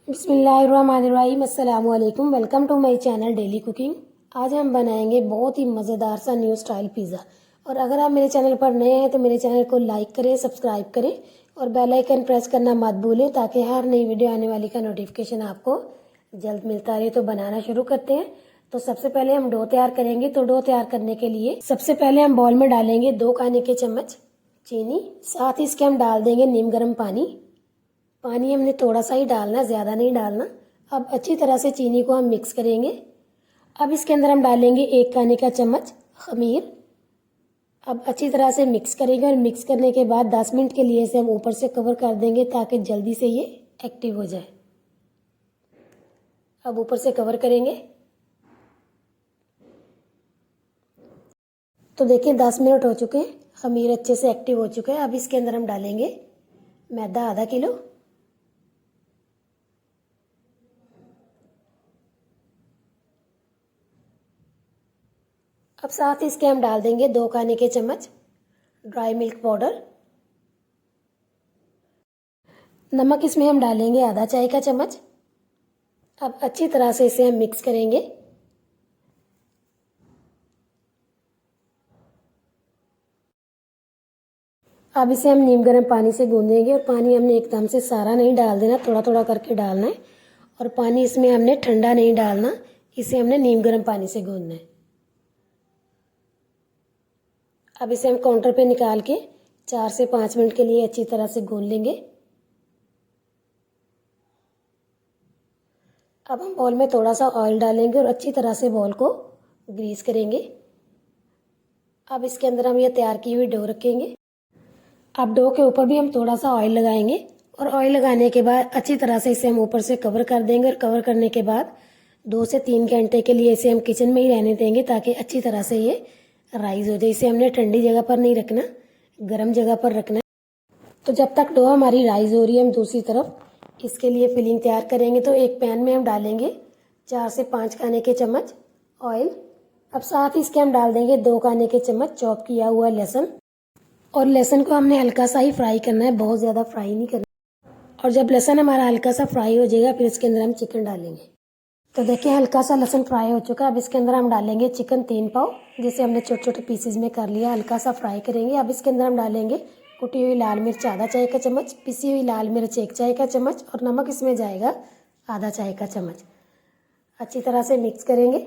बिस्मिल्लाहिर्रहमानिर्रहीम। अस्सलामु अलैकुम। Welcome to my channel daily cooking. आज हम बनाएंगे बहुत ही मज़ेदार सा न्यू स्टाइल पिज़्ज़ा। और अगर आप मेरे चैनल पर नए हैं तो मेरे चैनल को लाइक करें, सब्सक्राइब करें और बेल आइकन प्रेस करना मत भूलें ताकि हर नई वीडियो आने वाली का नोटिफिकेशन आपको जल्द मिलता रहे। तो बनाना शुरू करते हैं। तो सबसे पहले हम डो तैयार करेंगे। तो डो तैयार करने के लिए सबसे पहले हम बाउल में डालेंगे 2 खाने के चम्मच चीनी। साथ ही इसके हम डाल देंगे नीम गर्म पानी। पानी हमने थोड़ा सा ही डालना, ज़्यादा नहीं डालना। अब अच्छी तरह से चीनी को हम मिक्स करेंगे। अब इसके अंदर हम डालेंगे 1 खाने का चम्मच खमीर। अब अच्छी तरह से मिक्स करेंगे और मिक्स करने के बाद 10 मिनट के लिए इसे हम ऊपर से कवर कर देंगे ताकि जल्दी से ये एक्टिव हो जाए। अब ऊपर से कवर करेंगे। तो देखिए 10 मिनट हो चुके हैं, खमीर अच्छे से एक्टिव हो चुका है। अब इसके अंदर हम डालेंगे मैदा आधा किलो। अब साथ ही इसके हम डाल देंगे 2 खाने के चम्मच ड्राई मिल्क पाउडर। नमक इसमें हम डालेंगे आधा चाय का चम्मच। अब अच्छी तरह से इसे हम मिक्स करेंगे। अब इसे हम नीम गर्म पानी से गूंदेंगे और पानी हमने एकदम से सारा नहीं डाल देना, थोड़ा थोड़ा करके डालना है। और पानी इसमें हमने ठंडा नहीं डालना, इसे हमने नीम गर्म पानी से गूंदना है। अब इसे हम काउंटर पे निकाल के 4 से 5 मिनट के लिए अच्छी तरह से गूंद लेंगे। अब हम बॉल में थोड़ा सा ऑयल डालेंगे और अच्छी तरह से बॉल को ग्रीस करेंगे। अब इसके अंदर हम ये तैयार की हुई डो रखेंगे। अब डो के ऊपर भी हम थोड़ा सा ऑयल लगाएंगे और ऑयल लगाने के बाद अच्छी तरह से इसे हम ऊपर से कवर कर देंगे। और कवर करने के बाद 2 से 3 घंटे के लिए इसे हम किचन में ही रहने देंगे ताकि अच्छी तरह से ये राइज हो जाए। इसे हमने ठंडी जगह पर नहीं रखना, गर्म जगह पर रखना है। तो जब तक डो हमारी राइज हो रही है हम दूसरी तरफ इसके लिए फिलिंग तैयार करेंगे। तो एक पैन में हम डालेंगे 4 से 5 खाने के चम्मच ऑयल। अब साथ ही इसके हम डाल देंगे 2 खाने के चम्मच चॉप किया हुआ लहसुन। और लहसुन को हमने हल्का सा ही फ्राई करना है, बहुत ज़्यादा फ्राई नहीं करना। और जब लहसुन हमारा हल्का सा फ्राई हो जाएगा फिर इसके अंदर हम चिकन डालेंगे। तो देखिए हल्का सा लहसुन फ्राई हो चुका है। अब इसके अंदर हम डालेंगे चिकन 3 पाव, जिसे हमने छोटे छोटे पीसेज में कर लिया, हल्का सा फ्राई करेंगे। अब इसके अंदर हम डालेंगे कुटी हुई लाल मिर्च आधा चाय का चम्मच, पिसी हुई लाल मिर्च 1 चाय का चम्मच और नमक इसमें जाएगा आधा चाय का चम्मच। अच्छी तरह से मिक्स करेंगे।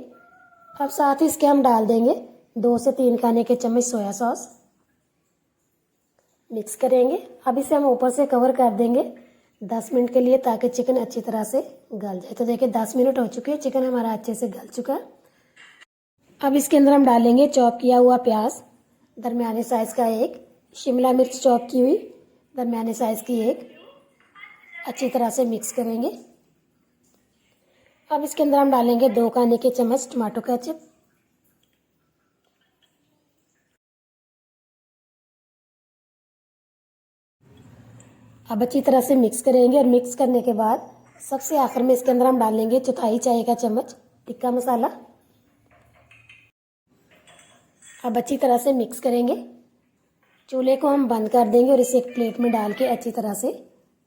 अब साथ ही इसके हम डाल देंगे 2 से 3 खाने के चम्मच सोया सॉस। मिक्स करेंगे। अब इसे हम ऊपर से कवर कर देंगे 10 मिनट के लिए ताकि चिकन अच्छी तरह से गल जाए। तो देखिए 10 मिनट हो चुके हैं, चिकन हमारा अच्छे से गल चुका है। अब इसके अंदर हम डालेंगे चॉप किया हुआ प्याज दरमियाने साइज़ का 1, शिमला मिर्च चॉप की हुई दरमियाने साइज़ की 1। अच्छी तरह से मिक्स करेंगे। अब इसके अंदर हम डालेंगे 2 खाने के चम्मच टमाटो केचप। अब अच्छी तरह से मिक्स करेंगे और मिक्स करने के बाद सबसे आखिर में इसके अंदर हम डालेंगे चौथाई चाय का चम्मच टिक्का मसाला। अब अच्छी तरह से मिक्स करेंगे। चूल्हे को हम बंद कर देंगे और इसे एक प्लेट में डाल के अच्छी तरह से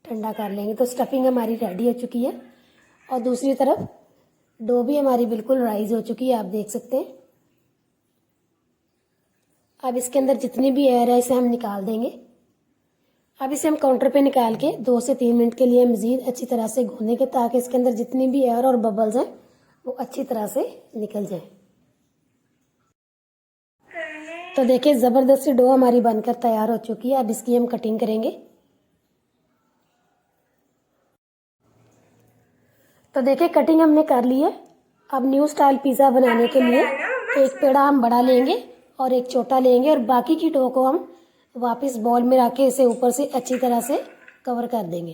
ठंडा कर लेंगे। तो स्टफिंग हमारी रेडी हो चुकी है और दूसरी तरफ डो भी हमारी बिल्कुल राइज हो चुकी है, आप देख सकते हैं। अब इसके अंदर जितनी भी एयर है इसे हम निकाल देंगे। अब इसे हम काउंटर पे निकाल के 2 से 3 मिनट के लिए मज़ीद अच्छी तरह से गूंदेंगे ताकि इसके अंदर जितनी भी एयर और बबल्स हैं वो अच्छी तरह से निकल जाए। तो देखिए ज़बरदस्ती डो हमारी बनकर तैयार हो चुकी है। अब इसकी हम कटिंग करेंगे। तो देखिए कटिंग हमने कर ली है। अब न्यू स्टाइल पिज़्ज़ा बनाने के लिए एक पेड़ा हम बड़ा लेंगे और एक छोटा लेंगे और बाकी की डो को हम वापस बॉल में रख के इसे ऊपर से अच्छी तरह से कवर कर देंगे।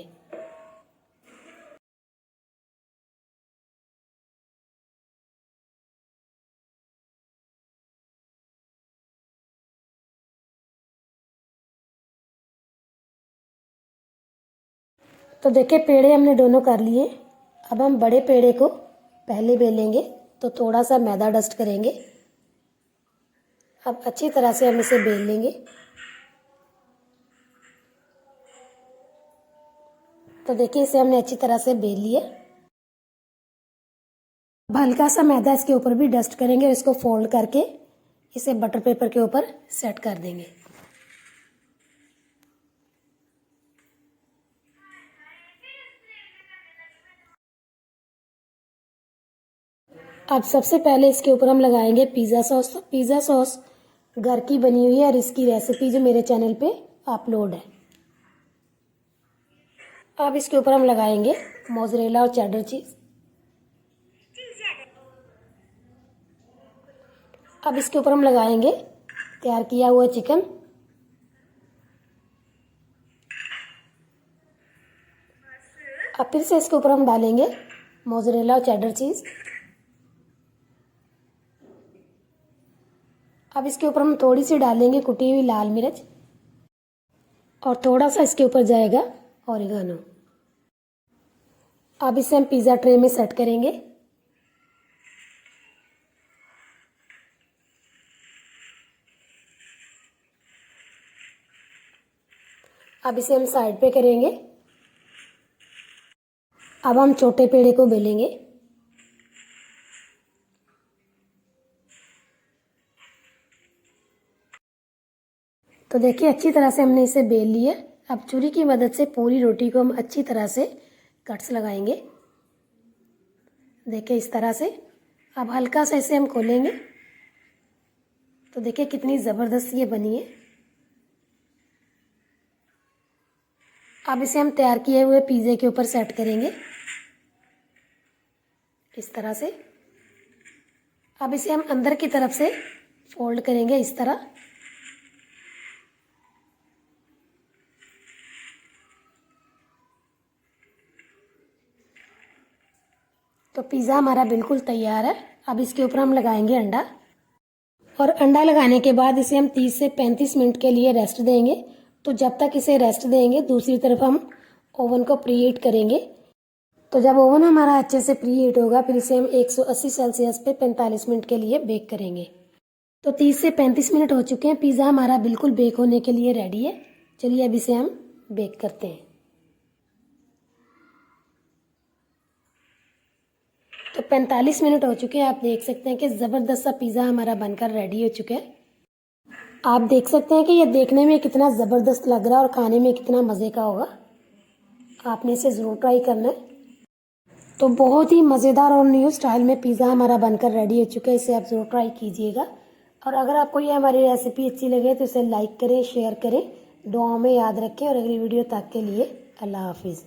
तो देखिए पेड़े हमने दोनों कर लिए। अब हम बड़े पेड़े को पहले बेलेंगे। तो थोड़ा सा मैदा डस्ट करेंगे। अब अच्छी तरह से हम इसे बेल लेंगे। तो देखिए इसे हमने अच्छी तरह से बेल लिया। अब हल्का सा मैदा इसके ऊपर भी डस्ट करेंगे और इसको फोल्ड करके इसे बटर पेपर के ऊपर सेट कर देंगे। अब सबसे पहले इसके ऊपर हम लगाएंगे पिज़्ज़ा सॉस। तो पिज़्ज़ा सॉस घर की बनी हुई है और इसकी रेसिपी जो मेरे चैनल पे अपलोड है। अब इसके ऊपर हम लगाएंगे मोज़रेला और चेडर चीज़। अब इसके ऊपर हम लगाएंगे तैयार किया हुआ चिकन। अब फिर से इसके ऊपर हम डालेंगे मोज़रेला और चेडर चीज़। अब इसके ऊपर हम थोड़ी सी डालेंगे कुटी हुई लाल मिर्च और थोड़ा सा इसके ऊपर जाएगा ऑरिगेनो। अब इसे हम पिज़्ज़ा ट्रे में सेट करेंगे। अब इसे हम साइड पे करेंगे। अब हम छोटे पेड़े को बेलेंगे। तो देखिए अच्छी तरह से हमने इसे बेल लिया। अब छुरी की मदद से पूरी रोटी को हम अच्छी तरह से कट्स लगाएंगे। देखिए इस तरह से। अब हल्का सा इसे हम खोलेंगे तो देखिए कितनी ज़बरदस्त ये बनी है। अब इसे हम तैयार किए हुए पिज़्ज़े के ऊपर सेट करेंगे इस तरह से। अब इसे हम अंदर की तरफ से फोल्ड करेंगे इस तरह। तो पिज़्ज़ा हमारा बिल्कुल तैयार है। अब इसके ऊपर हम लगाएंगे अंडा और अंडा लगाने के बाद इसे हम 30 से 35 मिनट के लिए रेस्ट देंगे। तो जब तक इसे रेस्ट देंगे दूसरी तरफ हम ओवन को प्रीहीट करेंगे। तो जब ओवन हमारा अच्छे से प्रीहीट होगा फिर इसे हम 180 सेल्सियस पे 45 मिनट के लिए बेक करेंगे। तो 30 से 35 मिनट हो चुके हैं। पिज़्ज़ा हमारा बिल्कुल बेक होने के लिए रेडी है। चलिए अब इसे हम बेक करते हैं। तो 45 मिनट हो चुके हैं। आप देख सकते हैं कि ज़बरदस्त सा पिज़्ज़ा हमारा बनकर रेडी हो चुका है। आप देख सकते हैं कि ये देखने में कितना ज़बरदस्त लग रहा है और खाने में कितना मज़े का होगा। आपने इसे ज़रूर ट्राई करना है। तो बहुत ही मज़ेदार और न्यू स्टाइल में पिज़्ज़ा हमारा बनकर रेडी हो चुका है। इसे आप ज़रूर ट्राई कीजिएगा। और अगर आपको ये हमारी रेसिपी अच्छी लगे तो इसे लाइक करें, शेयर करें, दुआओं में याद रखें और अगली वीडियो तक के लिए अल्लाह हाफिज़।